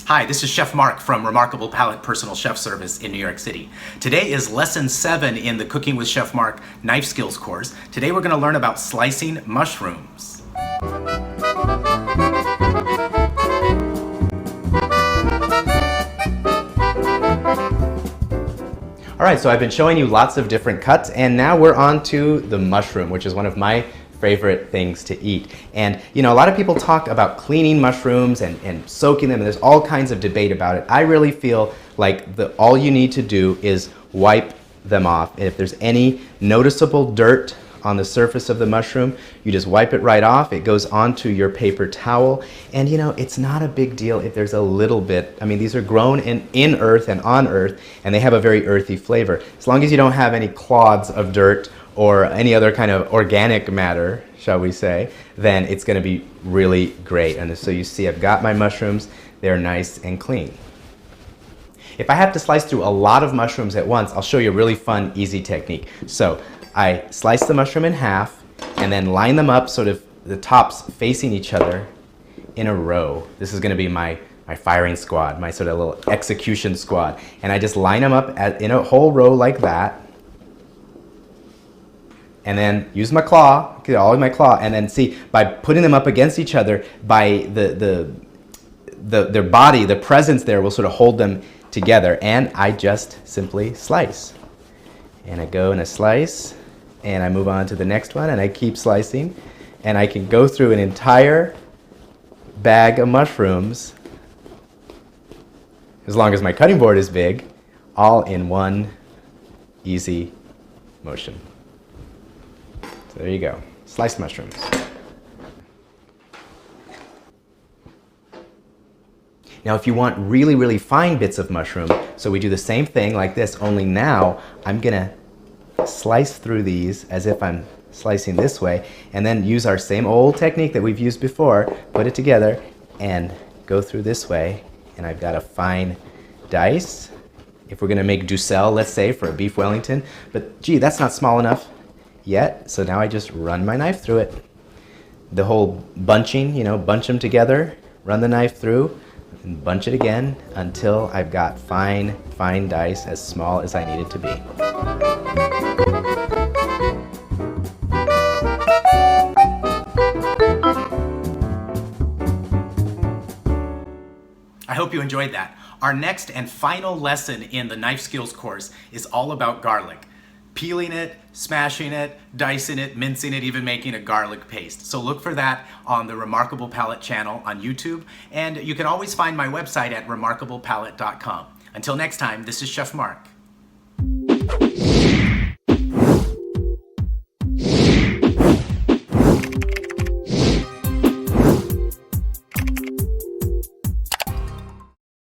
Hi, this is Chef Mark from Remarkable Palate Personal Chef Service in New York City. Today is lesson 7 in the Cooking with Chef Mark Knife Skills course. Today we're going to learn about slicing mushrooms. Alright, so I've been showing you lots of different cuts, and now we're on to the mushroom, which is one of my favorite things to eat. And you know, a lot of people talk about cleaning mushrooms and soaking them, and there's all kinds of debate about it. I really feel like all you need to do is wipe them off. And if there's any noticeable dirt on the surface of the mushroom, you just wipe it right off. It goes onto your paper towel, and you know, it's not a big deal if there's a little bit. I mean, these are grown in earth and on earth, and they have a very earthy flavor. As long as you don't have any clods of dirt or any other kind of organic matter, shall we say, then it's going to be really great. And so you see I've got my mushrooms, they're nice and clean. If I have to slice through a lot of mushrooms at once, I'll show you a really fun, easy technique. So I slice the mushroom in half and then line them up sort of the tops facing each other in a row. This is going to be my firing squad, my sort of little execution squad. And I just line them up in a whole row like that. And then use my claw, get all of my claw, and then see, by putting them up against each other, by their body, the presence there will sort of hold them together. And I just simply slice. And I go and I slice, and I move on to the next one, and I keep slicing. And I can go through an entire bag of mushrooms, as long as my cutting board is big, all in one easy motion. So there you go, sliced mushrooms. Now if you want really, really fine bits of mushroom, so we do the same thing like this, only now I'm gonna slice through these as if I'm slicing this way, and then use our same old technique that we've used before, put it together and go through this way, and I've got a fine dice. If we're gonna make duxelles, let's say, for a beef Wellington, but gee, that's not small enough yet, so now I just run my knife through it. The whole bunching, you know, bunch them together, run the knife through, and bunch it again until I've got fine, fine dice as small as I need it to be. I hope you enjoyed that. Our next and final lesson in the Knife Skills course is all about garlic. Peeling it, smashing it, dicing it, mincing it, even making a garlic paste. So look for that on the Remarkable Palate channel on YouTube, and you can always find my website at remarkablepalate.com. Until next time, this is Chef Mark.